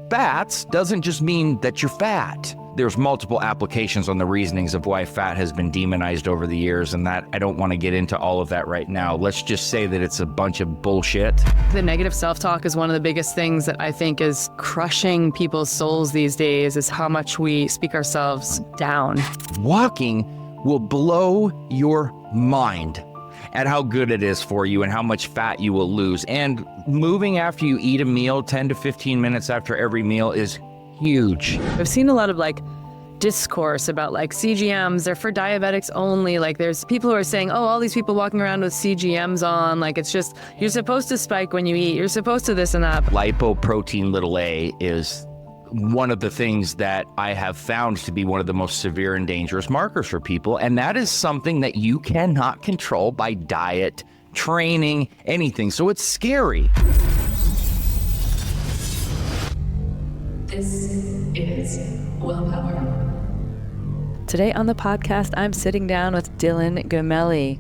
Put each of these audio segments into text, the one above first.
fats doesn't just mean that you're fat. There's multiple applications on the reasonings of why fat has been demonized over the years, and that I don't want to get into all of that right now. Let's just say that it's a bunch of bullshit. The negative self-talk is one of the biggest things that I think is crushing people's souls these days, is how much we speak ourselves down. Walking will blow your mind at how good it is for you and how much fat you will lose. And moving after you eat a meal, 10 to 15 minutes after every meal, is huge. I've seen a lot of discourse about CGMs, they're for diabetics only. There's people who are saying, oh, all these people walking around with CGMs on, it's just, you're supposed to spike when you eat, you're supposed to this and that. Lipoprotein little a is one of the things that I have found to be one of the most severe and dangerous markers for people. And that is something that you cannot control by diet, training, anything. So it's scary. This is Willpower. Today on the podcast, I'm sitting down with Dylan Gemelli,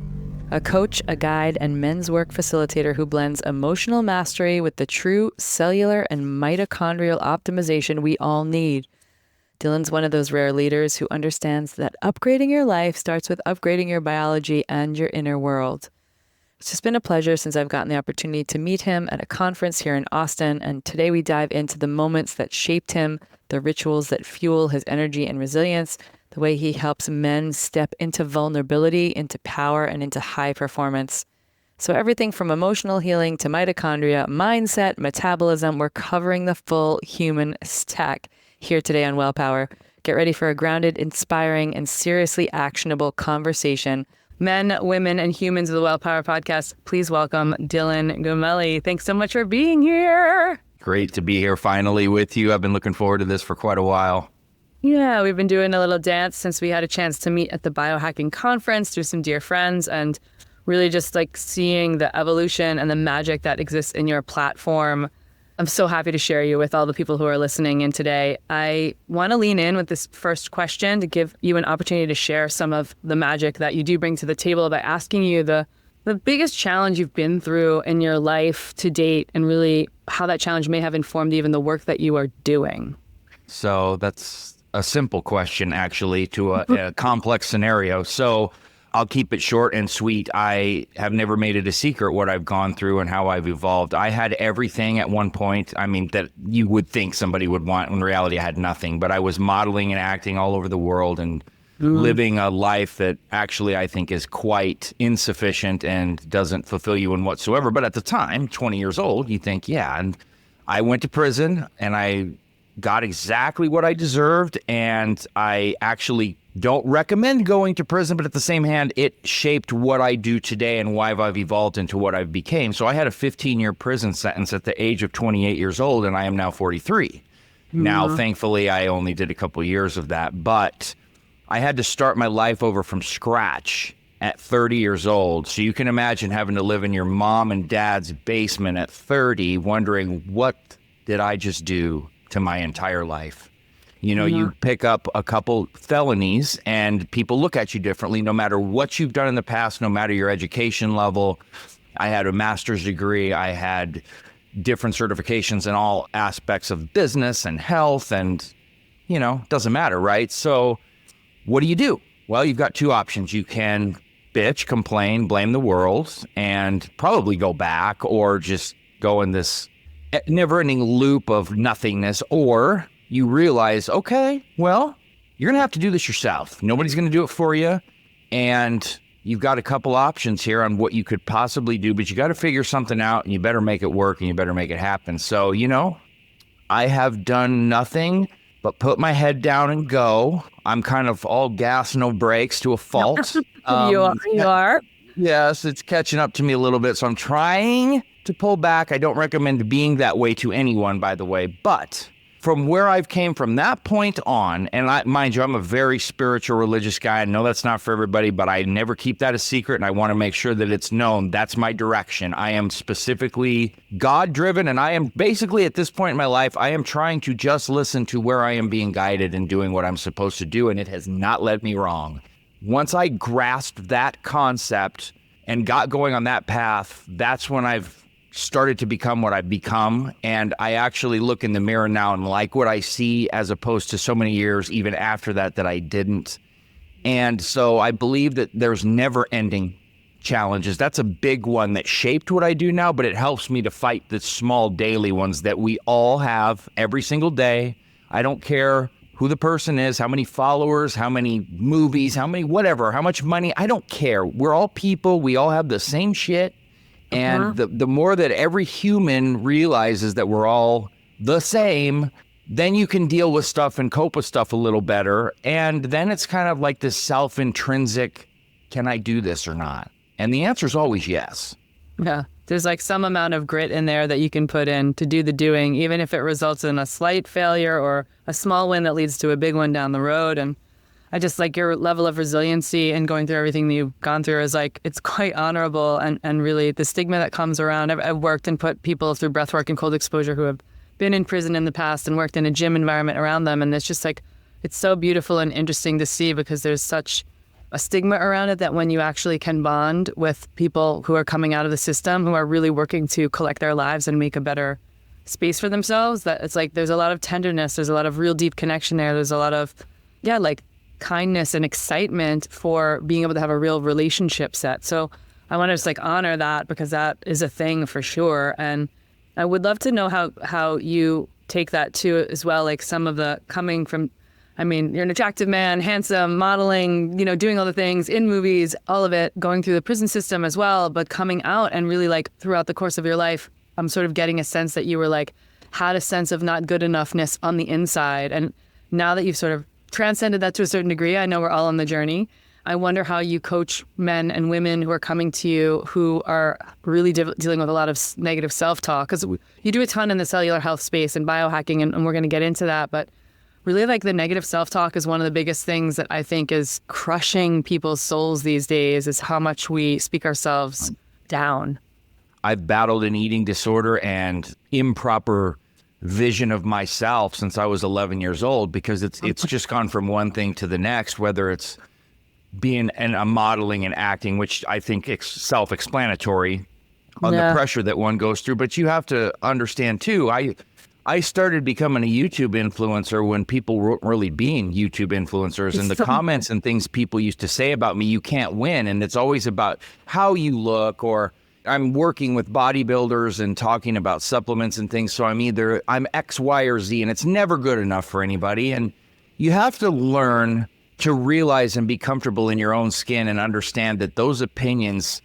a coach, a guide, and men's work facilitator who blends emotional mastery with the true cellular and mitochondrial optimization we all need. Dylan's one of those rare leaders who understands that upgrading your life starts with upgrading your biology and your inner world. It's just been a pleasure since I've gotten the opportunity to meet him at a conference here in Austin, and today we dive into the moments that shaped him, the rituals that fuel his energy and resilience, the way he helps men step into vulnerability, into power, and into high performance. So everything from emotional healing to mitochondria, mindset, metabolism, we're covering the full human stack here today on Willpower. Get ready for a grounded, inspiring, and seriously actionable conversation. Men, women, and humans of the Willpower podcast, please welcome Dylan Gemelli. Thanks so much for being here. Great to be here finally with you. I've been looking forward to this for quite a while. Yeah, we've been doing a little dance since we had a chance to meet at the Biohacking conference, through some dear friends, and really just seeing the evolution and the magic that exists in your platform. I'm so happy to share you with all the people who are listening in today. I want to lean in with this first question to give you an opportunity to share some of the magic that you do bring to the table by asking you the biggest challenge you've been through in your life to date, and really how that challenge may have informed even the work that you are doing. So that's a simple question, actually, to a complex scenario. So I'll keep it short and sweet. I have never made it a secret what I've gone through and how I've evolved. I had everything at one point, that you would think somebody would want. In reality, I had nothing, but I was modeling and acting all over the world and living a life that actually I think is quite insufficient and doesn't fulfill you in whatsoever. But at the time, 20 years old, you think, yeah. And I went to prison and I got exactly what I deserved, and I actually don't recommend going to prison, but at the same hand, it shaped what I do today and why I've evolved into what I've became. So I had a 15-year prison sentence at the age of 28 years old, and I am now 43. Now, thankfully, I only did a couple years of that, but I had to start my life over from scratch at 30 years old. So you can imagine having to live in your mom and dad's basement at 30, wondering, what did I just do to my entire life? You pick up a couple felonies and people look at you differently, no matter what you've done in the past, no matter your education level. I had a master's degree. I had different certifications in all aspects of business and health, and, doesn't matter, right? So what do? Well, you've got two options. You can bitch, complain, blame the world, and probably go back, or just go in this never-ending loop of nothingness. Or you realize, okay, well, you're going to have to do this yourself. Nobody's going to do it for you. And you've got a couple options here on what you could possibly do, but you got to figure something out, and you better make it work, and you better make it happen. So, I have done nothing but put my head down and go. I'm kind of all gas, no brakes to a fault. You are. Yes, it's catching up to me a little bit. So I'm trying to pull back. I don't recommend being that way to anyone, by the way. But from where I've came from that point on, and mind you, I'm a very spiritual, religious guy. I know that's not for everybody, but I never keep that a secret, and I want to make sure that it's known. That's my direction. I am specifically God-driven, and I am basically, at this point in my life, I am trying to just listen to where I am being guided and doing what I'm supposed to do, and it has not led me wrong. Once I grasped that concept and got going on that path, that's when I've started to become what I've become. And I actually look in the mirror now and like what I see, as opposed to so many years, even after that I didn't. And so I believe that there's never ending challenges. That's a big one that shaped what I do now, but it helps me to fight the small daily ones that we all have every single day. I don't care who the person is, how many followers, how many movies, how many whatever, how much money, I don't care. We're all people. We all have the same shit. And the more that every human realizes that we're all the same, then you can deal with stuff and cope with stuff a little better. And then it's kind of like this self-intrinsic, can I do this or not? And the answer is always yes. Yeah. There's like some amount of grit in there that you can put in to do the doing, even if it results in a slight failure or a small win that leads to a big one down the road. And I just like your level of resiliency and going through everything that you've gone through is like, it's quite honorable. And really the stigma that comes around. I've worked and put people through breathwork and cold exposure who have been in prison in the past and worked in a gym environment around them. And it's just like, it's so beautiful and interesting to see, because there's such a stigma around it that when you actually can bond with people who are coming out of the system, who are really working to collect their lives and make a better space for themselves, that it's like, there's a lot of tenderness, there's a lot of real deep connection there. There's a lot of, like kindness and excitement for being able to have a real relationship set. So I want to just like honor that, because that is a thing for sure. And I would love to know how you take that too as well. Like some of the coming from, I mean, you're an attractive man, handsome, modeling, doing all the things in movies, all of it, going through the prison system as well, but coming out and really like throughout the course of your life, I'm sort of getting a sense that you were like, had a sense of not good enoughness on the inside. And now that you've sort of transcended that to a certain degree, I know we're all on the journey. I wonder how you coach men and women who are coming to you who are really dealing with a lot of negative self-talk, because you do a ton in the cellular health space and biohacking, and we're going to get into that. But really, like the negative self-talk is one of the biggest things that I think is crushing people's souls these days, is how much we speak ourselves down. I've battled an eating disorder and improper vision of myself since I was 11 years old, because it's just gone from one thing to the next, whether it's being a modeling and acting, which I think it's self-explanatory on the pressure that one goes through. But you have to understand too, I started becoming a YouTube influencer when people weren't really being YouTube influencers, and the comments and things people used to say about me, you can't win. And it's always about how you look, or I'm working with bodybuilders and talking about supplements and things. So I'm X, Y, or Z, and it's never good enough for anybody. And you have to learn to realize and be comfortable in your own skin and understand that those opinions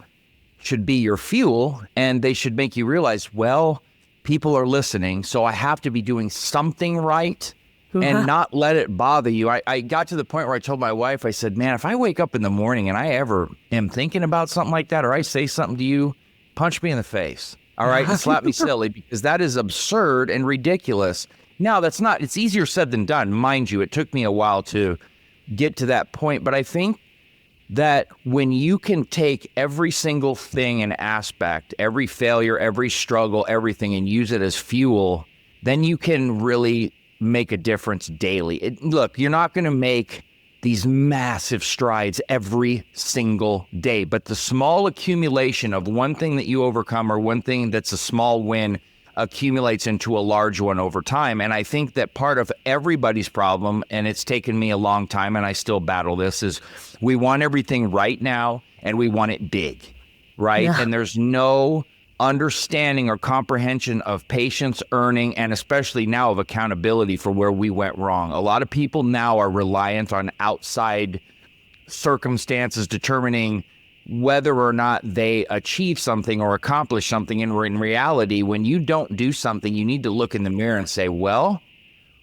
should be your fuel, and they should make you realize, well, people are listening, so I have to be doing something right and not let it bother you. I got to the point where I told my wife, I said, man, if I wake up in the morning and I ever am thinking about something like that, or I say something to you, punch me in the face, all right, and slap me silly, because that is absurd and ridiculous. Now, it's easier said than done. Mind you, it took me a while to get to that point, but I think that when you can take every single thing and aspect, every failure, every struggle, everything, and use it as fuel, then you can really make a difference daily. Look, you're not going to make these massive strides every single day, but the small accumulation of one thing that you overcome, or one thing that's a small win, accumulates into a large one over time. And I think that part of everybody's problem, and it's taken me a long time and I still battle this, is we want everything right now and we want it big, right? Yeah. And there's no understanding or comprehension of patience, earning, and especially now of accountability for where we went wrong. A lot of people now are reliant on outside circumstances determining whether or not they achieve something or accomplish something. And in reality, when you don't do something, you need to look in the mirror and say, well,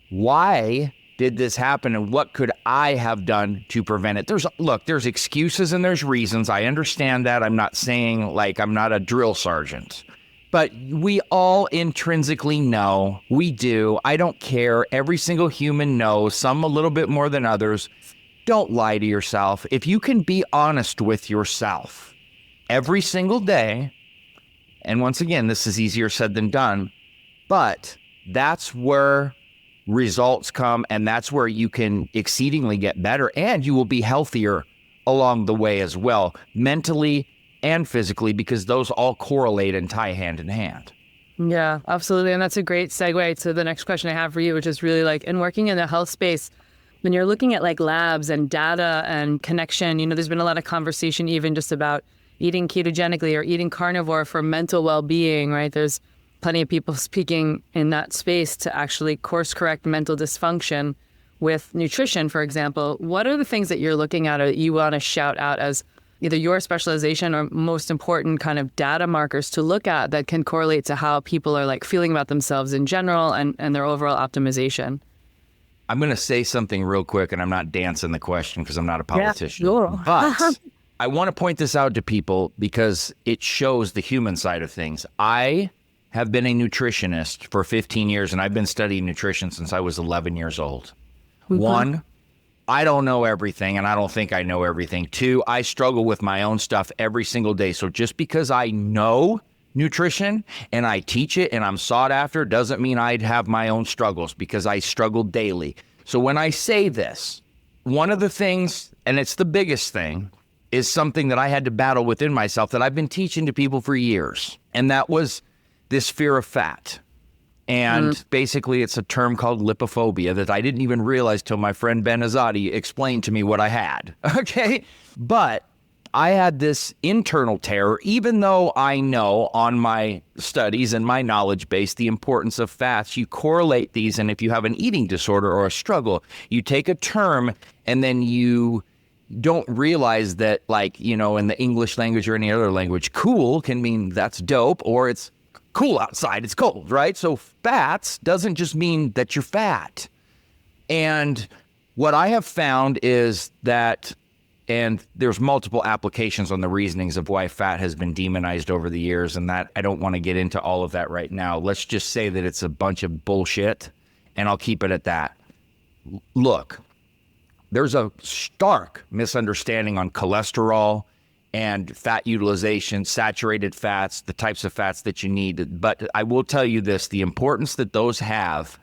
why did this happen, and what could I have done to prevent it? There's excuses and there's reasons. I understand that. I'm not saying like I'm not a drill sergeant, but we all intrinsically know. We do. I don't care. Every single human knows, some a little bit more than others. Don't lie to yourself. If you can be honest with yourself every single day, and once again, this is easier said than done, but that's where results come, and that's where you can exceedingly get better, and you will be healthier along the way as well, mentally, and physically, because those all correlate and tie hand in hand. Yeah, absolutely. And that's a great segue to the next question I have for you, which is really like in working in the health space, when you're looking at like labs and data and connection, there's been a lot of conversation even just about eating ketogenically or eating carnivore for mental well-being, right? There's plenty of people speaking in that space to actually course correct mental dysfunction with nutrition, for example. What are the things that you're looking at or that you want to shout out as either your specialization or most important kind of data markers to look at that can correlate to how people are like feeling about themselves in general and their overall optimization? I'm going to say something real quick, and I'm not dancing the question because I'm not a politician. Yeah, sure. But I want to point this out to people because it shows the human side of things. I have been a nutritionist for 15 years, and I've been studying nutrition since I was 11 years old. One, I don't know everything, and I don't think I know everything. Two, I struggle with my own stuff every single day. So just because I know nutrition and I teach it and I'm sought after doesn't mean I'd have my own struggles, because I struggle daily. So when I say this, one of the things, and it's the biggest thing, is something that I had to battle within myself that I've been teaching to people for years. And that was this fear of fat. And basically it's a term called lipophobia that I didn't even realize till my friend Ben Azadi explained to me what I had. Okay. But I had this internal terror, even though I know on my studies and my knowledge base the importance of fats. You correlate these, and if you have an eating disorder or a struggle, you take a term and then you don't realize that, like, in the English language or any other language, cool can mean that's dope, or it's cool outside, it's cold, right? So fats doesn't just mean that you're fat. And what I have found is that, and there's multiple applications on the reasonings of why fat has been demonized over the years, and that I don't want to get into all of that right now. Let's just say that it's a bunch of bullshit, and I'll keep it at that. Look, there's a stark misunderstanding on cholesterol and fat utilization, saturated fats, the types of fats that you need. But I will tell you this, the importance that those have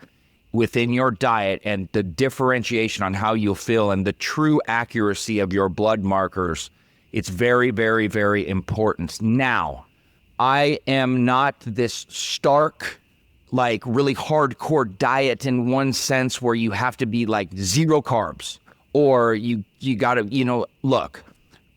within your diet and the differentiation on how you'll feel and the true accuracy of your blood markers, it's very, very, very important. Now, I am not this stark, like really hardcore diet in one sense where you have to be like zero carbs or you got to, look,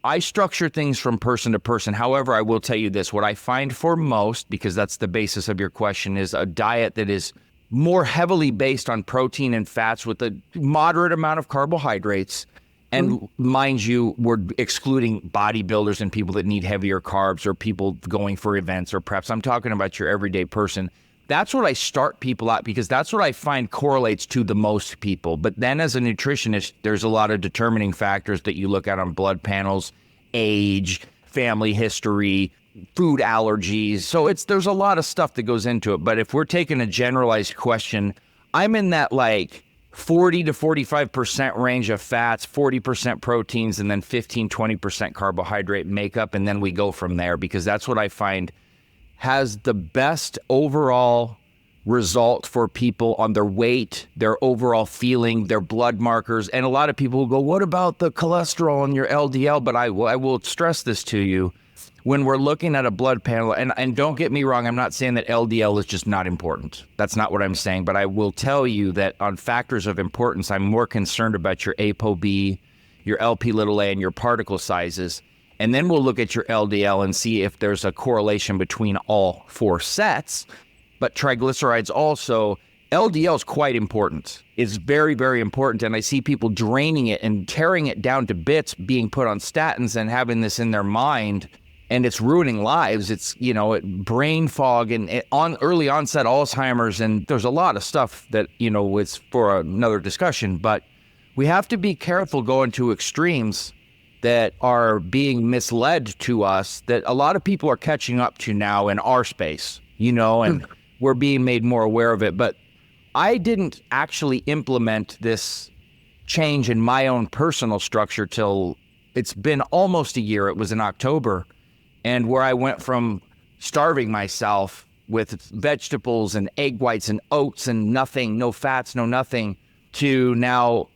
I structure things from person to person. However, I will tell you this, what I find for most, because that's the basis of your question, is a diet that is more heavily based on protein and fats with a moderate amount of carbohydrates. And mind you, we're excluding bodybuilders and people that need heavier carbs or people going for events or preps. I'm talking about your everyday person. That's what I start people at, because that's what I find correlates to the most people. But then as a nutritionist, there's a lot of determining factors that you look at on blood panels, age, family history, food allergies. So there's a lot of stuff that goes into it. But if we're taking a generalized question, I'm in that like 40 to 45% range of fats, 40% proteins, and then 15, 20% carbohydrate makeup. And then we go from there, because that's what I find has the best overall result for people on their weight, their overall feeling, their blood markers. And a lot of people will go, what about the cholesterol and your LDL? But I will stress this to you. When we're looking at a blood panel, and don't get me wrong, I'm not saying that LDL is just not important. That's not what I'm saying. But I will tell you that on factors of importance, I'm more concerned about your ApoB, your Lp(a), and your particle sizes. And then we'll look at your LDL and see if there's a correlation between all four sets. But triglycerides also, LDL is quite important. It's very, very important. And I see people draining it and tearing it down to bits, being put on statins and having this in their mind. And it's ruining lives. It's, brain fog and early onset Alzheimer's. And there's a lot of stuff that, it's for another discussion. But we have to be careful going to extremes that are being misled to us, that a lot of people are catching up to now in our space, and we're being made more aware of it. But I didn't actually implement this change in my own personal structure till it's been almost a year. It was in October. And where I went from starving myself with vegetables and egg whites and oats and nothing, no fats, no nothing, to now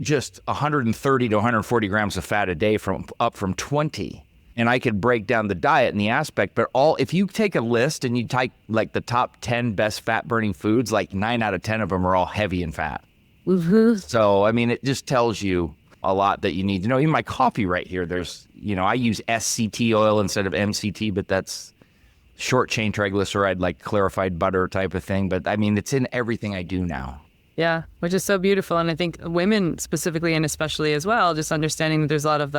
just 130 to 140 grams of fat a day, up from 20. and I could break down the diet and the aspect, but if you take a list and you type like the top 10 best fat burning foods, like 9 out of 10 of them are all heavy in fat. Mm-hmm. So, I mean, it just tells you a lot that you need to know. Even my coffee right here, there's, I use SCT oil instead of MCT, but that's short chain triglyceride, like clarified butter type of thing. But I mean, it's in everything I do now. Yeah, which is so beautiful. And I think women specifically and especially as well, just understanding that there's a lot of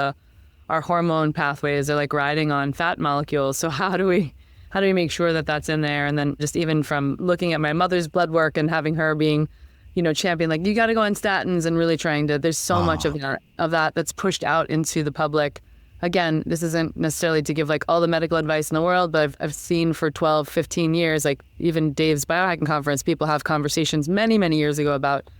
our hormone pathways are like riding on fat molecules. So how do we make sure that that's in there? And then just even from looking at my mother's blood work and having her being, champion, like you got to go on statins and really trying to, there's so much of that that's pushed out into the public. Again, this isn't necessarily to give like all the medical advice in the world, but I've seen for 12, 15 years, like even Dave's Biohacking conference, people have conversations many, many years ago about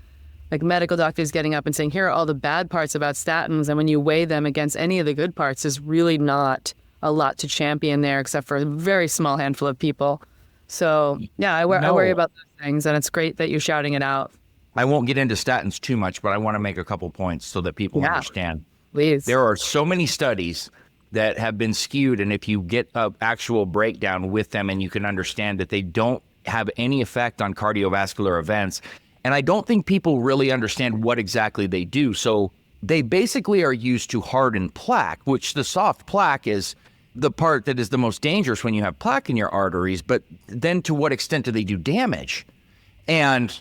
like medical doctors getting up and saying, here are all the bad parts about statins. And when you weigh them against any of the good parts, there's really not a lot to champion there, except for a very small handful of people. So yeah, I worry about those things, and it's great that you're shouting it out. I won't get into statins too much, but I want to make a couple points so that people understand. Please. There are so many studies that have been skewed, and if you get an actual breakdown with them and you can understand that they don't have any effect on cardiovascular events, and I don't think people really understand what exactly they do. So they basically are used to harden plaque, which the soft plaque is the part that is the most dangerous when you have plaque in your arteries, but then to what extent do they do damage? And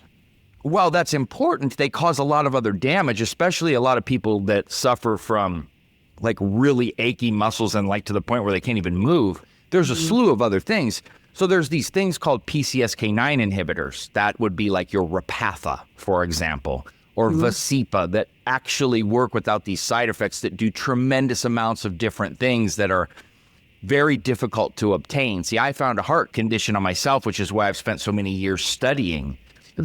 while that's important, they cause a lot of other damage, especially a lot of people that suffer from like really achy muscles and like to the point where they can't even move. There's a slew of other things. So there's these things called PCSK9 inhibitors. That would be like your Repatha, for example, or Vascepa, that actually work without these side effects, that do tremendous amounts of different things that are very difficult to obtain. See, I found a heart condition on myself, which is why I've spent so many years studying.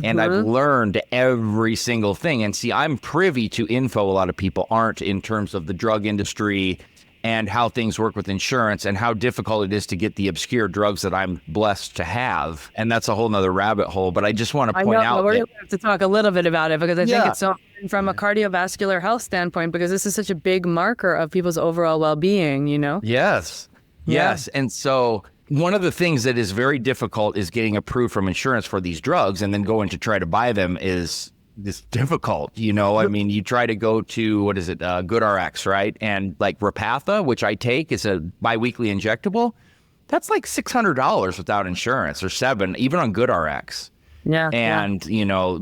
And I've learned every single thing. And see, I'm privy to info a lot of people aren't, in terms of the drug industry and how things work with insurance and how difficult it is to get the obscure drugs that I'm blessed to have. And that's a whole nother rabbit hole. But I just want to point out we're going to have to talk a little bit about it, because I think it's so important from a cardiovascular health standpoint, because this is such a big marker of people's overall well-being, Yes. And so one of the things that is very difficult is getting approved from insurance for these drugs, and then going to try to buy them is difficult. I mean, you try to go to, GoodRx, right? And like Repatha, which I take, is a biweekly injectable. That's like $600 without insurance, or $700, even on GoodRx. Yeah. And,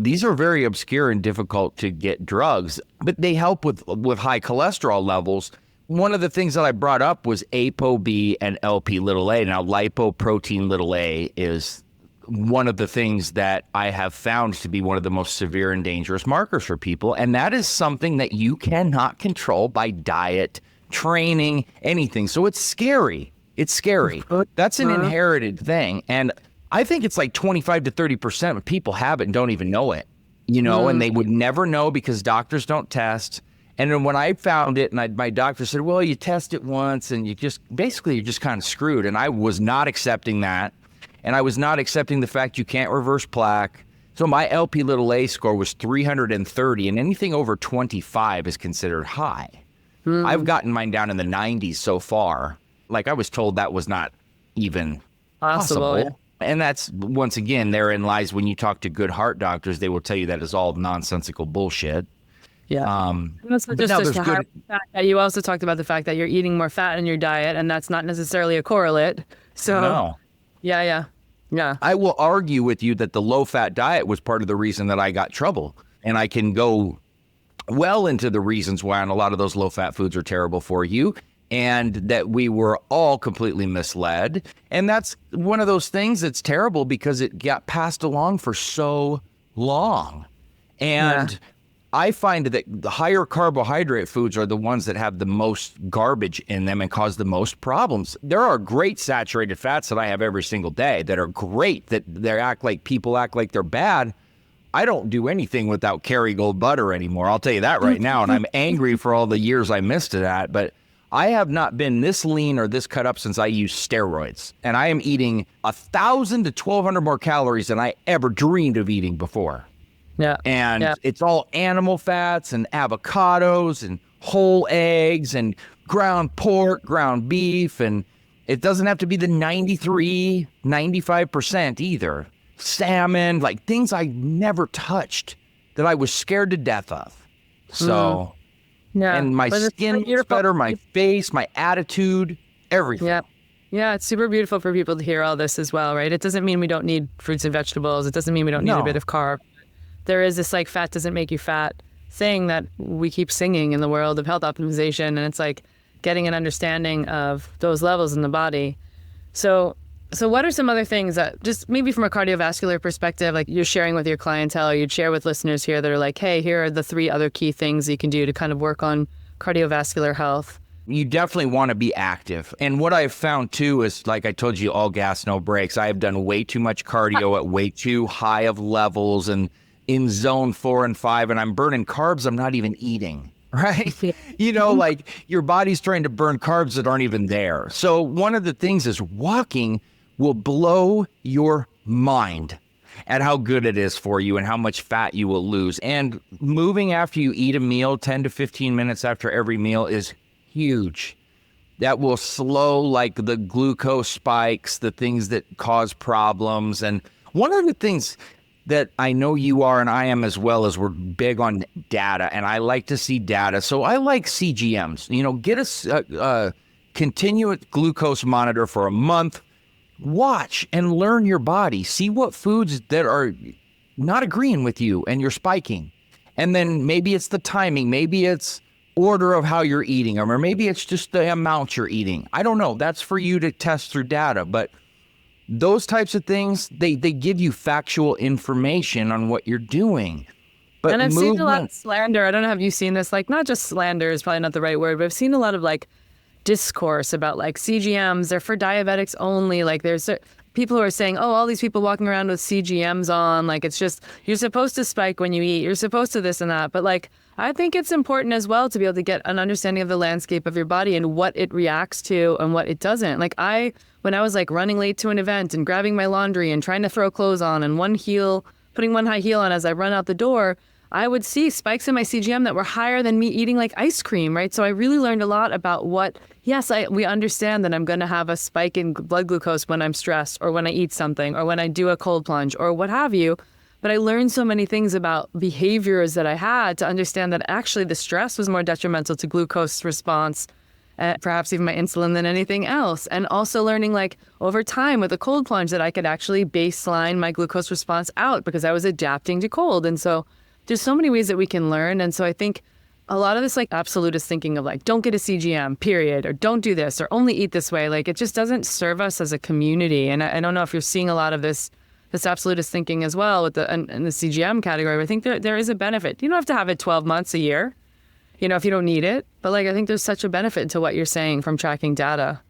these are very obscure and difficult to get drugs, but they help with high cholesterol levels. One of the things that I brought up was ApoB and LP(a). Now, lipoprotein(a) is one of the things that I have found to be one of the most severe and dangerous markers for people. And that is something that you cannot control by diet, training, anything. So it's scary. It's scary. That's an inherited thing. And I think it's like 25 to 30% of people have it and don't even know it, and they would never know because doctors don't test. And then when I found it, and my doctor said, well, you test it once and you're just kind of screwed. And I was not accepting that. And I was not accepting the fact you can't reverse plaque. So my LP(a) score was 330, and anything over 25 is considered high. I've gotten mine down in the 90s so far. Like, I was told that was not even possible. Yeah. And that's, once again, therein lies when you talk to good heart doctors, they will tell you that is all nonsensical bullshit. Yeah. That's just a hard fact that you also talked about the fact that you're eating more fat in your diet, and that's not necessarily a correlate. So, no. Yeah. I will argue with you that the low-fat diet was part of the reason that I got trouble. And I can go well into the reasons why a lot of those low-fat foods are terrible for you, and that we were all completely misled. And that's one of those things that's terrible because it got passed along for so long. And I find that the higher carbohydrate foods are the ones that have the most garbage in them and cause the most problems. There are great saturated fats that I have every single day that are great, that people act like they're bad. I don't do anything without Kerrygold butter anymore. I'll tell you that right now. And I'm angry for all the years I missed that. But I have not been this lean or this cut up since I used steroids. And I am eating 1,000 to 1,200 more calories than I ever dreamed of eating before. Yeah. And it's all animal fats and avocados and whole eggs and ground pork, ground beef, and it doesn't have to be the 93, 95% either. Salmon, like things I never touched that I was scared to death of. So, Yeah. and my skin gets better, my face, my attitude, everything. Yeah. Yeah, it's super beautiful for people to hear all this as well, right? It doesn't mean we don't need fruits and vegetables. It doesn't mean we don't need a bit of carb. There is this like fat doesn't make you fat thing that we keep singing in the world of health optimization. And it's like getting an understanding of those levels in the body. So what are some other things that just maybe from a cardiovascular perspective, like you're sharing with your clientele, you'd share with listeners here that are like, hey, here are the 3 other key things you can do to kind of work on cardiovascular health? You definitely want to be active. And what I've found too is, like I told you, all gas, no brakes. I have done way too much cardio at way too high of levels and in zone 4 and 5, and I'm burning carbs I'm not even eating, right? You know, like your body's trying to burn carbs that aren't even there. So one of the things is walking will blow your mind at how good it is for you and how much fat you will lose. And moving after you eat a meal, 10 to 15 minutes after every meal is huge. That will slow like the glucose spikes, the things that cause problems. And one of the things that I know you are and I am as well is we're big on data, and I like to see data. So I like CGMs, you know, get a continuous glucose monitor for a month, watch and learn your body, see what foods that are not agreeing with you and you're spiking. And then maybe it's the timing, maybe it's order of how you're eating them, or maybe it's just the amount you're eating. I don't know. That's for you to test through data. But those types of things, they give you factual information on what you're doing. But and I've seen a lot of slander. I don't know, have you seen this? Like, not just slander is probably not the right word, but I've seen a lot of like discourse about like CGMs. They're for diabetics only. Like there's people who are saying, oh, all these people walking around with CGMs on, like it's just, you're supposed to spike when you eat. You're supposed to this and that. But like, I think it's important as well to be able to get an understanding of the landscape of your body and what it reacts to and what it doesn't. Like when I was like running late to an event and grabbing my laundry and trying to throw clothes on and putting one high heel on as I run out the door, I would see spikes in my CGM that were higher than me eating like ice cream, right? So I really learned a lot about we understand that I'm going to have a spike in blood glucose when I'm stressed or when I eat something or when I do a cold plunge or what have you. But I learned so many things about behaviors that I had to understand that actually the stress was more detrimental to glucose response, perhaps even my insulin, than anything else. And also learning like over time with a cold plunge that I could actually baseline my glucose response out because I was adapting to cold. And so there's so many ways that we can learn. And so I think a lot of this like absolutist thinking of like, don't get a CGM, period, or don't do this, or only eat this way. Like it just doesn't serve us as a community. And I don't know if you're seeing a lot of this absolutist thinking as well with the CGM category. But I think there is a benefit. You don't have to have it 12 months a year, you know, if you don't need it. But like, I think there's such a benefit to what you're saying from tracking data.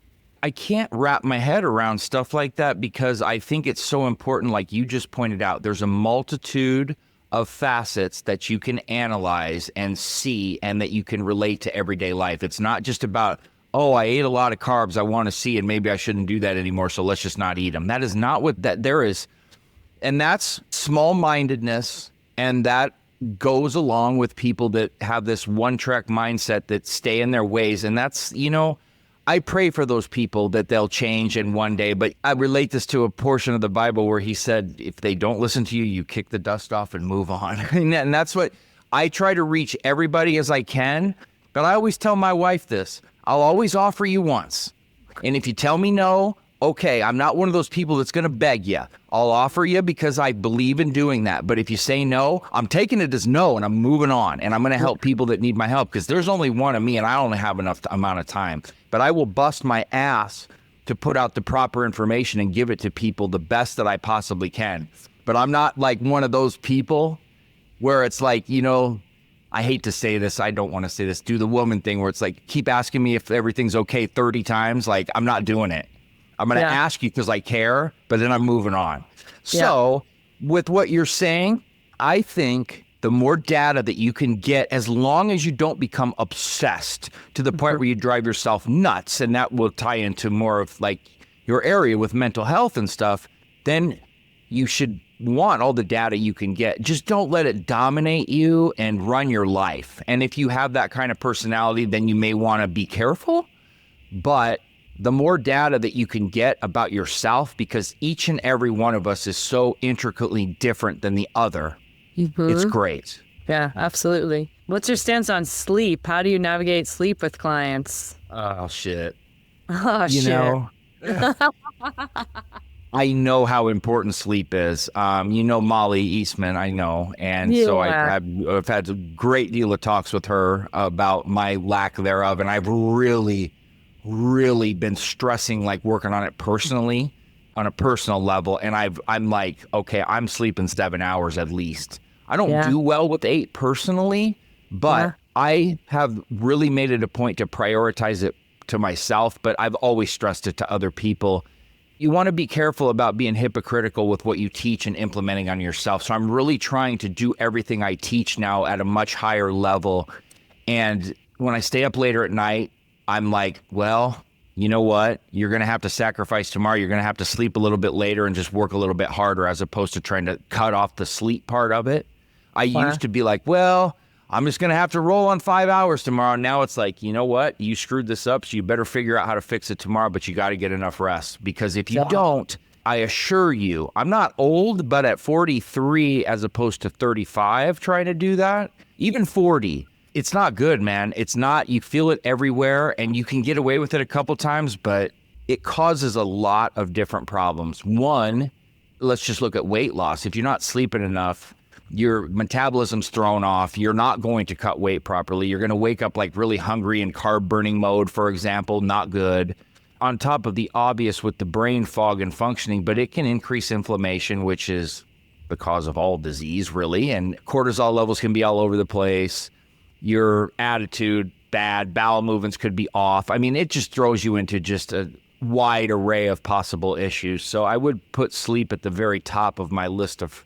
I can't wrap my head around stuff like that because I think it's so important. Like you just pointed out, there's a multitude of facets that you can analyze and see and that you can relate to everyday life. It's not just about, oh, I ate a lot of carbs, I want to see, and maybe I shouldn't do that anymore, so let's just not eat them. That is not what that there is. And that's small-mindedness, and that goes along with people that have this one-track mindset that stay in their ways. And that's, you know, I pray for those people that they'll change in one day, but I relate this to a portion of the Bible where he said, if they don't listen to you, you kick the dust off and move on. And that's what I try to reach everybody as I can. But I always tell my wife this, I'll always offer you once. And if you tell me no, okay, I'm not one of those people that's going to beg you. I'll offer you because I believe in doing that. But if you say no, I'm taking it as no and I'm moving on. And I'm going to help people that need my help because there's only one of me and I only have enough amount of time. But I will bust my ass to put out the proper information and give it to people the best that I possibly can. But I'm not like one of those people where it's like, you know, I hate to say this, I don't want to say this, do the woman thing where it's like, keep asking me if everything's okay 30 times. Like, I'm not doing it. I'm going to ask you because I care, but then I'm moving on. So with what you're saying, I think the more data that you can get, as long as you don't become obsessed to the point where you drive yourself nuts, and that will tie into more of like your area with mental health and stuff, then you should want all the data you can get. Just don't let it dominate you and run your life. And if you have that kind of personality, then you may want to be careful. But the more data that you can get about yourself, because each and every one of us is so intricately different than the other, it's great. Yeah, absolutely. What's your stance on sleep? How do you navigate sleep with clients? Oh, shit. Oh, You shit. know, I know how important sleep is. You know Molly Eastman, I know. And so I've had a great deal of talks with her about my lack thereof. And I've really been stressing, like working on it personally, on a personal level. And I'm like, okay, I'm sleeping 7 hours at least. I don't do well with 8 personally, but I have really made it a point to prioritize it to myself, but I've always stressed it to other people. You want to be careful about being hypocritical with what you teach and implementing on yourself. So I'm really trying to do everything I teach now at a much higher level. And when I stay up later at night, I'm like, well, you know what? You're going to have to sacrifice tomorrow. You're going to have to sleep a little bit later and just work a little bit harder, as opposed to trying to cut off the sleep part of it. I used to be like, well, I'm just going to have to roll on 5 hours tomorrow. Now it's like, you know what? You screwed this up, so you better figure out how to fix it tomorrow, but you got to get enough rest. Because if you don't, I assure you, I'm not old, but at 43 as opposed to 35 trying to do that, even 40, it's not good, man. It's not. You feel it everywhere, and you can get away with it a couple times, but it causes a lot of different problems. One, let's just look at weight loss. If you're not sleeping enough, your metabolism's thrown off. You're not going to cut weight properly. You're going to wake up like really hungry in carb burning mode, for example, not good. On top of the obvious with the brain fog and functioning, but it can increase inflammation, which is the cause of all disease, really. And cortisol levels can be all over the place. Your attitude, bad, bowel movements could be off. I mean, it just throws you into just a wide array of possible issues. So I would put sleep at the very top of my list of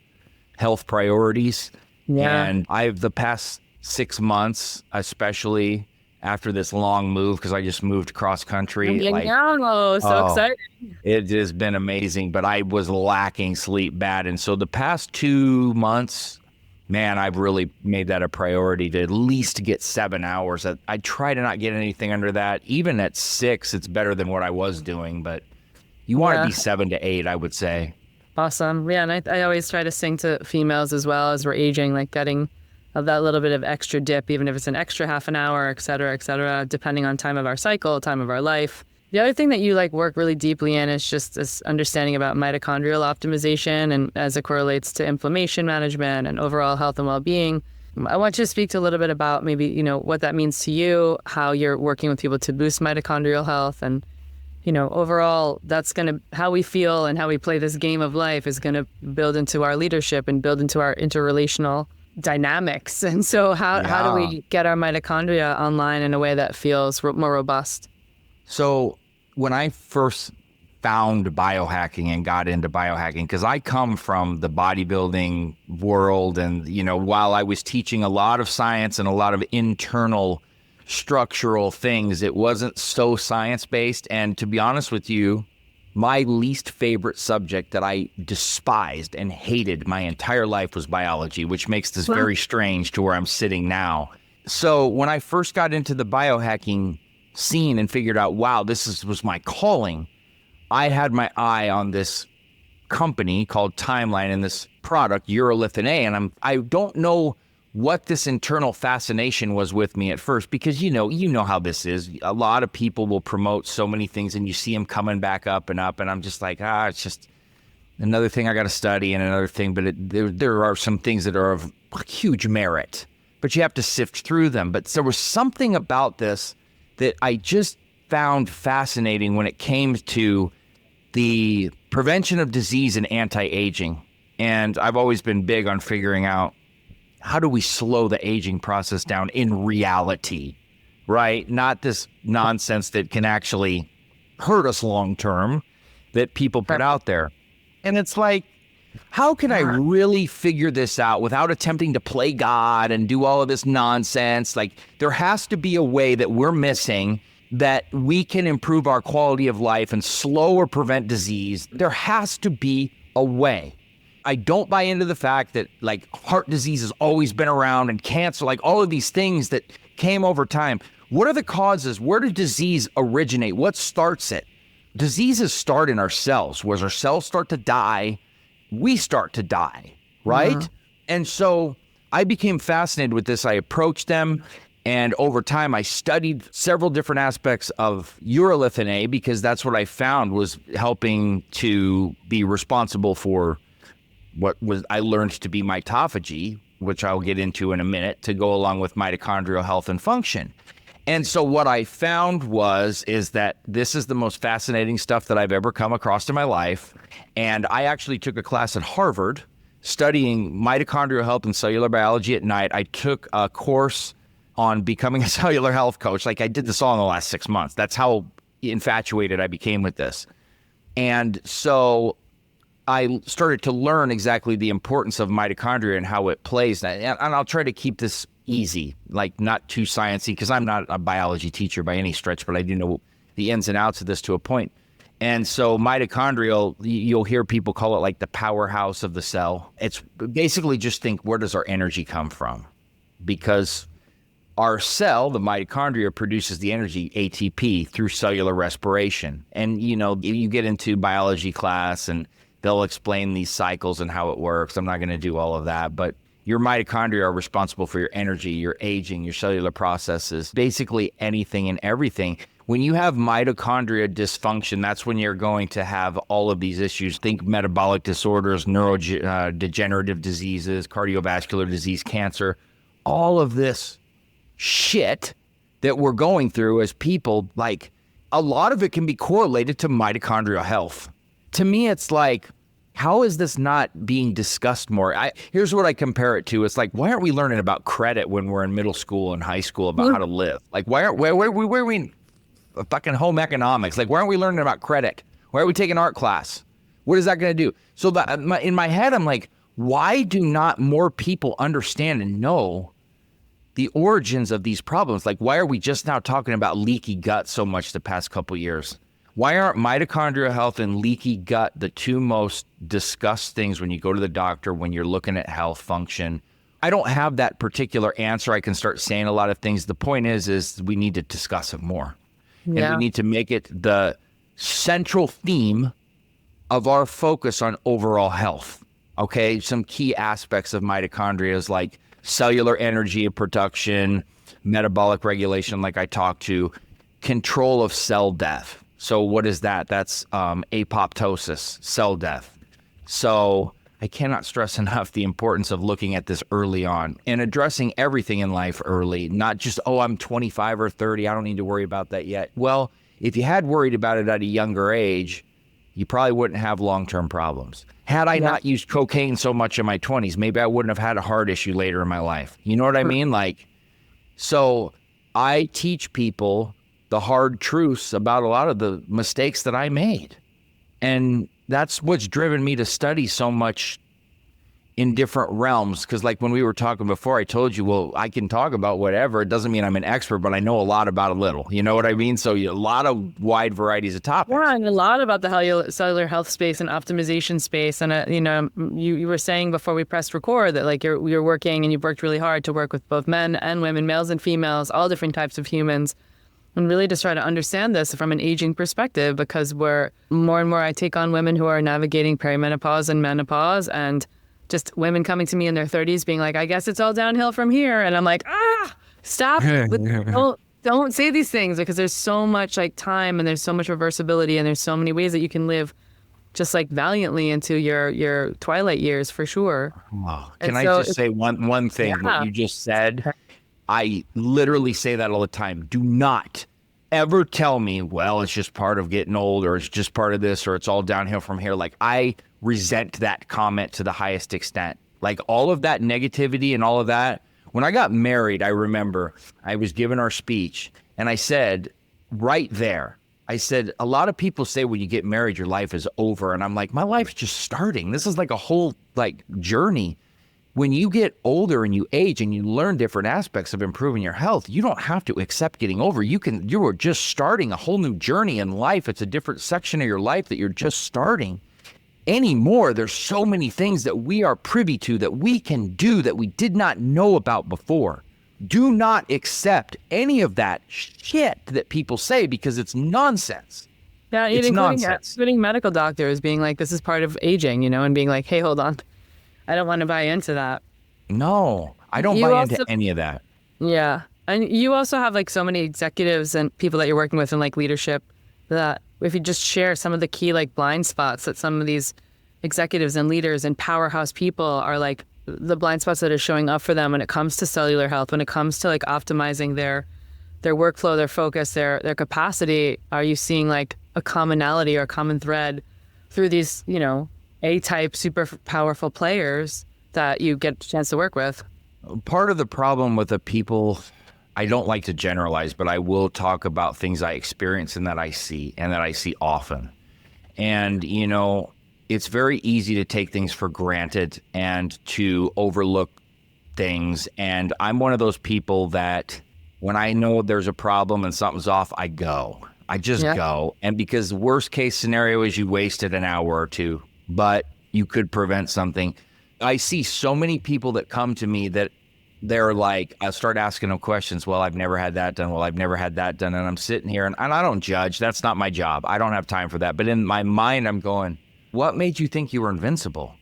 health priorities. And I've the past 6 months, especially after this long move, because I just moved cross country. So exciting. It has been amazing, but I was lacking sleep bad. And so the past 2 months, man, I've really made that a priority to at least get 7 hours. I try to not get anything under that. Even at 6, it's better than what I was doing, but you want to be 7 to 8, I would say. Awesome. Yeah, and I always try to sing to females as well as we're aging, like getting that little bit of extra dip, even if it's an extra half an hour, et cetera, depending on time of our cycle, time of our life. The other thing that you like work really deeply in is just this understanding about mitochondrial optimization and as it correlates to inflammation management and overall health and well-being. I want you to speak to a little bit about maybe, you know, what that means to you, how you're working with people to boost mitochondrial health, and you know, overall, that's going to, how we feel and how we play this game of life is going to build into our leadership and build into our interrelational dynamics. And so how do we get our mitochondria online in a way that feels more robust? So when I first found biohacking and got into biohacking, because I come from the bodybuilding world, and, you know, while I was teaching a lot of science and a lot of internal structural things, it wasn't so science-based. And to be honest with you, my least favorite subject that I despised and hated my entire life was biology, which makes this very strange to where I'm sitting now. So when I first got into the biohacking scene and figured out, wow, was my calling, I had my eye on this company called Timeline and this product, Urolithin A, and I don't know what this internal fascination was with me at first, because you know how this is. A lot of people will promote so many things and you see them coming back up, and I'm just like, it's just another thing I got to study and another thing. But there are some things that are of huge merit, but you have to sift through them. But there was something about this that I just found fascinating when it came to the prevention of disease and anti-aging. And I've always been big on figuring out, how do we slow the aging process down in reality, right? Not this nonsense that can actually hurt us long term that people put out there. And it's like, how can I really figure this out without attempting to play God and do all of this nonsense? Like, there has to be a way that we're missing that we can improve our quality of life and slow or prevent disease. There has to be a way. I don't buy into the fact that like heart disease has always been around and cancer, like all of these things that came over time. What are the causes? Where did disease originate? What starts it? Diseases start in our cells. Where our cells start to die, we start to die, right? And so I became fascinated with this. I approached them, and over time I studied several different aspects of urolithin A because that's what I found was helping to be responsible for what was I learned to be mitophagy, which I'll get into in a minute, to go along with mitochondrial health and function. And so what I found is that this is the most fascinating stuff that I've ever come across in my life. And I actually took a class at Harvard studying mitochondrial health and cellular biology at night. I took a course on becoming a cellular health coach. Like I did this all in the last 6 months. That's how infatuated I became with this. And so I started to learn exactly the importance of mitochondria and how it plays. And I'll try to keep this easy, like not too sciencey, because I'm not a biology teacher by any stretch, but I do know the ins and outs of this to a point. And so mitochondrial, you'll hear people call it like the powerhouse of the cell. It's basically just think, where does our energy come from? Because our cell, the mitochondria, produces the energy, ATP, through cellular respiration. And, you know, you get into biology class and they'll explain these cycles and how it works. I'm not going to do all of that, but your mitochondria are responsible for your energy, your aging, your cellular processes, basically anything and everything. When you have mitochondria dysfunction, that's when you're going to have all of these issues. Think metabolic disorders, neurodegenerative diseases, cardiovascular disease, cancer, all of this shit that we're going through as people, like a lot of it can be correlated to mitochondrial health. To me, it's like, how is this not being discussed more? Here's what I compare it to. It's like, why aren't we learning about credit when we're in middle school and high school about how to live? Like, where are we in fucking home economics? Like, why aren't we learning about credit? Why are we taking art class? What is that going to do? So in my head, I'm like, why do not more people understand and know the origins of these problems? Like, why are we just now talking about leaky gut so much the past couple years? Why aren't mitochondrial health and leaky gut the two most discussed things when you go to the doctor, when you're looking at health function? I don't have that particular answer. I can start saying a lot of things. The point is we need to discuss it more. Yeah. And we need to make it the central theme of our focus on overall health. Okay, some key aspects of mitochondria is like cellular energy production, metabolic regulation, like I talked to, control of cell death. So what is that? That's apoptosis, cell death. So I cannot stress enough the importance of looking at this early on and addressing everything in life early, not just, oh, I'm 25 or 30, I don't need to worry about that yet. Well, if you had worried about it at a younger age, you probably wouldn't have long-term problems. Had I not used cocaine so much in my 20s, maybe I wouldn't have had a heart issue later in my life. You know what I mean? Like, so I teach people the hard truths about a lot of the mistakes that I made. And that's what's driven me to study so much in different realms. Because like when we were talking before, I told you, well, I can talk about whatever. It doesn't mean I'm an expert, but I know a lot about a little. You know what I mean? So a lot of wide varieties of topics. Yeah, and a lot about the cellular health space and optimization space. And, you know, you were saying before we pressed record that like you're working and you've worked really hard to work with both men and women, males and females, all different types of humans. And really just try to understand this from an aging perspective, because we're more and more, I take on women who are navigating perimenopause and menopause, and just women coming to me in their 30s being like, I guess it's all downhill from here. And I'm like, stop. Don't say these things, because there's so much like time and there's so much reversibility and there's so many ways that you can live just like valiantly into your twilight years for sure. Oh, can I just say one thing? Yeah. What you just said, I literally say that all the time. Do not ever tell me, well, it's just part of getting old, or it's just part of this, or it's all downhill from here. Like, I resent that comment to the highest extent. Like, all of that negativity and all of that. When I got married, I remember I was giving our speech, and I said right there, I said, a lot of people say when you get married, your life is over. And I'm like, my life's just starting. This is like a whole like journey. When you get older and you age and you learn different aspects of improving your health, you don't have to accept getting over. You are just starting a whole new journey in life. It's a different section of your life that you're just starting. anymore. There's so many things that we are privy to that we can do that we did not know about before. Do not accept any of that shit that people say because it's nonsense. Yeah, it's nonsense. Including medical doctors being like, this is part of aging, and being like, hey, hold on. I don't want to buy into that. No, I don't buy into any of that. Yeah. And you also have like so many executives and people that you're working with in like leadership that if you just share some of the key like blind spots that some of these executives and leaders and powerhouse people are like the blind spots that are showing up for them when it comes to cellular health, when it comes to like optimizing their workflow, their focus, their capacity, are you seeing like a commonality or a common thread through these, A-type super powerful players that you get a chance to work with? Part of the problem with the people, I don't like to generalize, but I will talk about things I experience and that I see often. And, it's very easy to take things for granted and to overlook things. And I'm one of those people that when I know there's a problem and something's off, I go. I just go. And because the worst case scenario is you wasted an hour or two, but you could prevent something. I see so many people that come to me that they're like, I start asking them questions. Well, I've never had that done. Well, I've never had that done. And I'm sitting here and I don't judge. That's not my job. I don't have time for that. But in my mind, I'm going, what made you think you were invincible?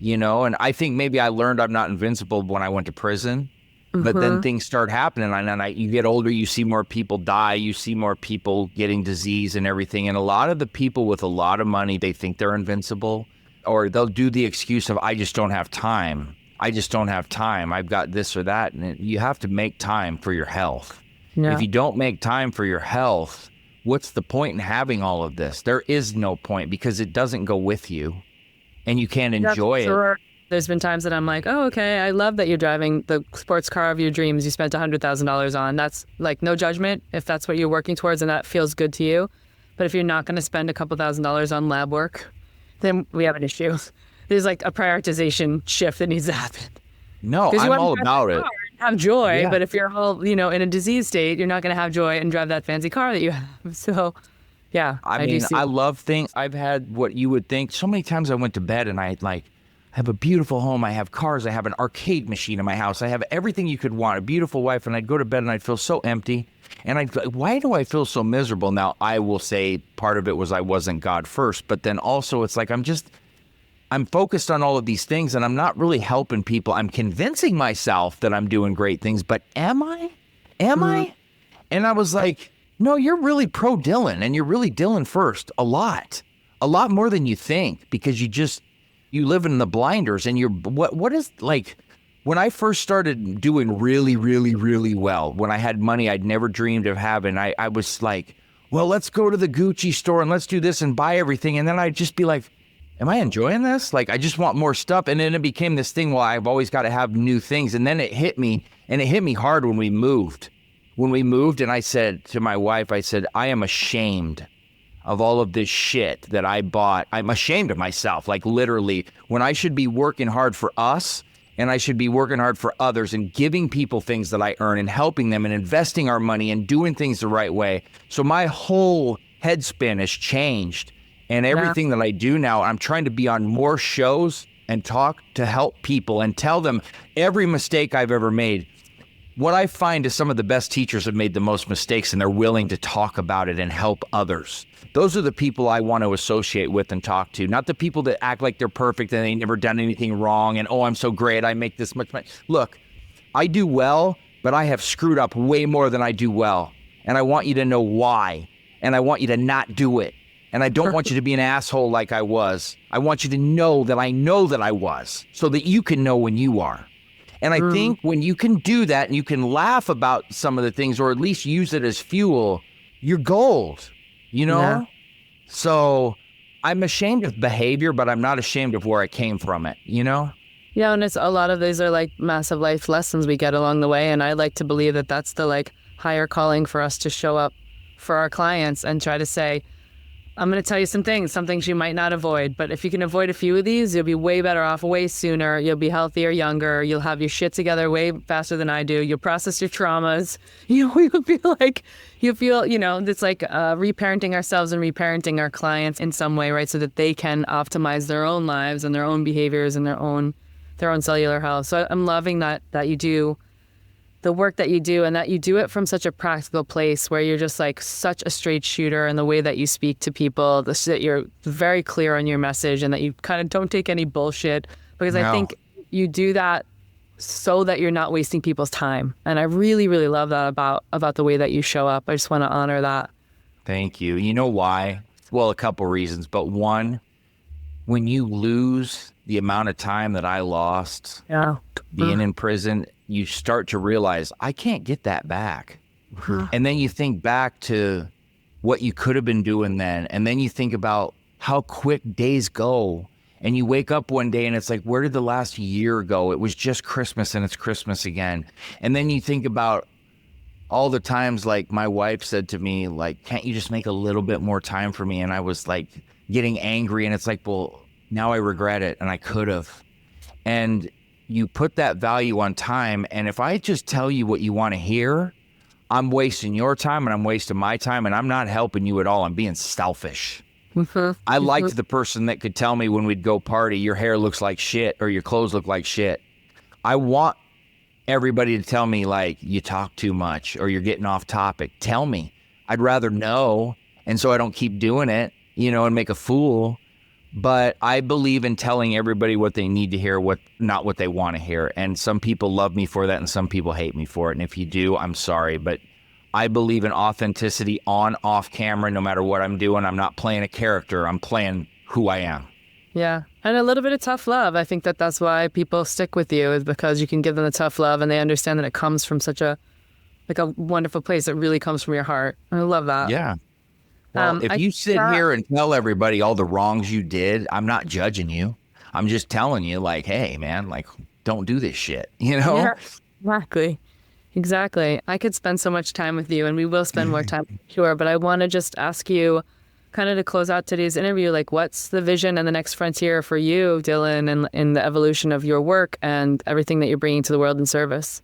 And I think maybe I learned I'm not invincible when I went to prison. But then things start happening. And you get older, you see more people die. You see more people getting disease and everything. And a lot of the people with a lot of money, they think they're invincible. Or they'll do the excuse of, I just don't have time. I've got this or that. And you have to make time for your health. Yeah. If you don't make time for your health, what's the point in having all of this? There is no point because it doesn't go with you and you can't enjoy it. There's been times that I'm like, oh, okay, I love that you're driving the sports car of your dreams you spent $100,000 on. That's like no judgment if that's what you're working towards and that feels good to you. But if you're not going to spend a couple $1,000s on lab work, then we have an issue. There's like a prioritization shift that needs to happen. No, I'm all about it. Have joy, but if you're all, in a disease state, you're not going to have joy and drive that fancy car that you have. So, yeah. I love things. I've had what you would think. So many times I went to bed and I have a beautiful home. I have cars. I have an arcade machine in my house. I have everything you could want, a beautiful wife. And I'd go to bed and I'd feel so empty. And why do I feel so miserable? Now, I will say part of it was I wasn't God first, but then also it's like I'm focused on all of these things and I'm not really helping people. I'm convincing myself that I'm doing great things, but am I? And I was like, no, you're really pro Dylan and you're really Dylan first a lot more than you think because you live in the blinders and what is like, when I first started doing really, really, really well, when I had money I'd never dreamed of having, I was like, well, let's go to the Gucci store and let's do this and buy everything. And then I'd just be like, am I enjoying this? Like, I just want more stuff. And then it became this thing, well, I've always got to have new things. And then it hit me, and it hit me hard when we moved. And I said to my wife, I am ashamed of all of this shit that I bought. I'm ashamed of myself, like literally, when I should be working hard for us and I should be working hard for others and giving people things that I earn and helping them and investing our money and doing things the right way. So my whole headspin has changed. And everything that I do now, I'm trying to be on more shows and talk to help people and tell them every mistake I've ever made. What I find is some of the best teachers have made the most mistakes and they're willing to talk about it and help others. Those are the people I want to associate with and talk to, not the people that act like they're perfect and they never done anything wrong and, oh, I'm so great, I make this much money. Look, I do well, but I have screwed up way more than I do well. And I want you to know why. And I want you to not do it. And I don't want you to be an asshole like I was. I want you to know that I was so that you can know when you are. And I think when you can do that and you can laugh about some of the things or at least use it as fuel, you're gold, Yeah. So I'm ashamed of behavior, but I'm not ashamed of where I came from it, Yeah, and it's a lot of these are like massive life lessons we get along the way. And I like to believe that that's the like higher calling for us to show up for our clients and try to say, I'm going to tell you some things you might not avoid. But if you can avoid a few of these, you'll be way better off way sooner. You'll be healthier, younger. You'll have your shit together way faster than I do. You'll process your traumas. You'll feel like, it's like reparenting ourselves and reparenting our clients in some way, right? So that they can optimize their own lives and their own behaviors and their own cellular health. So I'm loving that you do the work that you do, and that you do it from such a practical place where you're just like such a straight shooter in the way that you speak to people, that you're very clear on your message, and that you kind of don't take any bullshit, because I think you do that so that you're not wasting people's time. And I really, really love that about the way that you show up. I just want to honor that. Thank you. You know why? Well, a couple reasons, but one, when you lose the amount of time that I lost being in prison, you start to realize I can't get that back. And then you think back to what you could have been doing then. And then you think about how quick days go. And you wake up one day and it's like, where did the last year go? It was just Christmas and it's Christmas again. And then you think about all the times, like my wife said to me, like, can't you just make a little bit more time for me? And I was like getting angry, and it's like, well, now I regret it, and I could have. And you put that value on time. And if I just tell you what you want to hear, I'm wasting your time and I'm wasting my time, and I'm not helping you at all. I'm being selfish. I liked the person that could tell me when we'd go party, your hair looks like shit or your clothes look like shit. I want everybody to tell me, like, you talk too much or you're getting off topic. Tell me. I'd rather know. And so I don't keep doing it, and make a fool. But I believe in telling everybody what they need to hear, not what they want to hear. And some people love me for that, and some people hate me for it. And if you do, I'm sorry. But I believe in authenticity on, off camera, no matter what I'm doing. I'm not playing a character. I'm playing who I am. Yeah. And a little bit of tough love. I think that's why people stick with you, is because you can give them the tough love and they understand that it comes from such a wonderful place. It really comes from your heart. I love that. Yeah. Well, if you sit here and tell everybody all the wrongs you did, I'm not judging you. I'm just telling you, like, hey, man, like, don't do this shit, Yeah, exactly. I could spend so much time with you, and we will spend more time, sure. But I want to just ask you, kind of to close out today's interview, like, what's the vision and the next frontier for you, Dylan, and in the evolution of your work and everything that you're bringing to the world in service?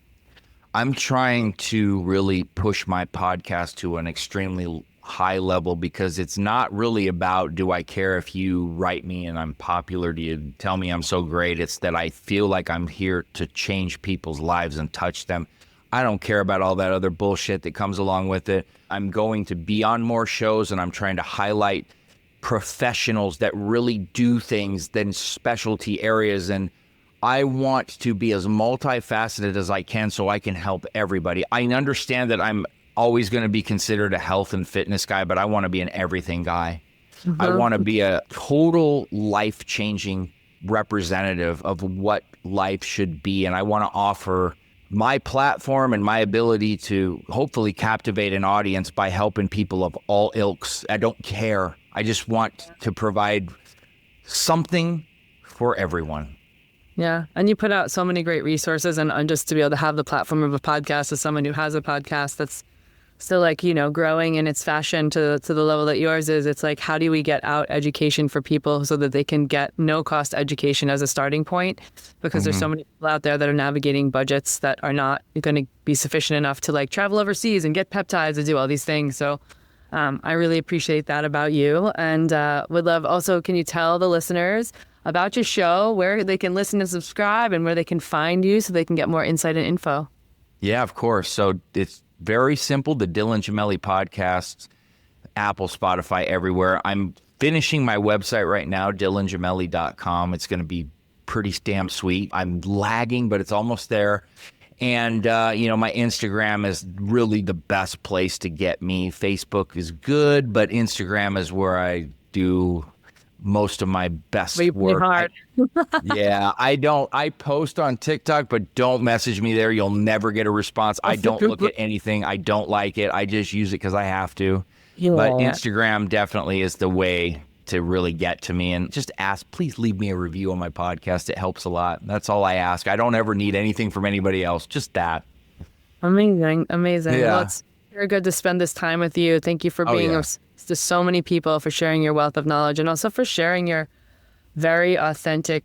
I'm trying to really push my podcast to an extremely high level, because it's not really about, do I care if you write me and I'm popular? Do you tell me I'm so great? It's that I feel like I'm here to change people's lives and touch them. I don't care about all that other bullshit that comes along with it. I'm going to be on more shows, and I'm trying to highlight professionals that really do things than specialty areas. And I want to be as multifaceted as I can so I can help everybody. I understand that I'm always going to be considered a health and fitness guy, but I want to be an everything guy. I want to be a total life-changing representative of what life should be. And I want to offer my platform and my ability to hopefully captivate an audience by helping people of all ilks. I don't care. I just want to provide something for everyone. Yeah. And you put out so many great resources, and just to be able to have the platform of a podcast as someone who has a podcast that's still growing in its fashion to the level that yours is. It's like, how do we get out education for people so that they can get no cost education as a starting point? Because there's so many people out there that are navigating budgets that are not going to be sufficient enough to travel overseas and get peptides and do all these things. So I really appreciate that about you, and would love also, can you tell the listeners about your show, where they can listen and subscribe, and where they can find you so they can get more insight and info? Yeah, of course. So it's very simple. The Dylan Gemelli podcast, Apple, Spotify, everywhere. I'm finishing my website right now, dylangemelli.com. It's going to be pretty damn sweet. I'm lagging, but it's almost there. And, my Instagram is really the best place to get me. Facebook is good, but Instagram is where I do most of my best work. Hard. I post on TikTok, but don't message me there. You'll never get a response. I don't look at anything. I don't like it. I just use it because I have to. Yeah. But Instagram definitely is the way to really get to me. And just please leave me a review on my podcast. It helps a lot. That's all I ask. I don't ever need anything from anybody else. Just that. Amazing. Yeah. Well, it's very good to spend this time with you. Thank you for being to so many people, for sharing your wealth of knowledge, and also for sharing your very authentic,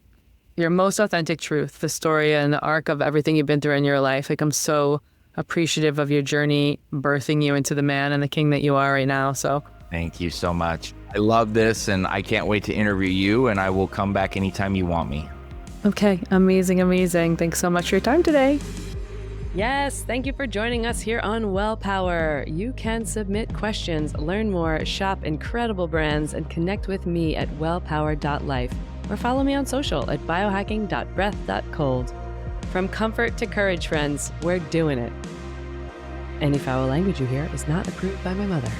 your most authentic truth, the story and the arc of everything you've been through in your life. Like, I'm so appreciative of your journey, birthing you into the man and the king that you are right now. So Thank you so much. I love this, and I can't wait to interview you, and I will come back anytime you want me. okay, amazing, amazing. Thanks so much for your time today. Yes, thank you for joining us here on Well Power. You can submit questions, learn more, shop incredible brands, and connect with me at wellpower.life, or follow me on social at biohacking.breath.cold. From comfort to courage, friends, we're doing it. Any foul language you hear is not approved by my mother.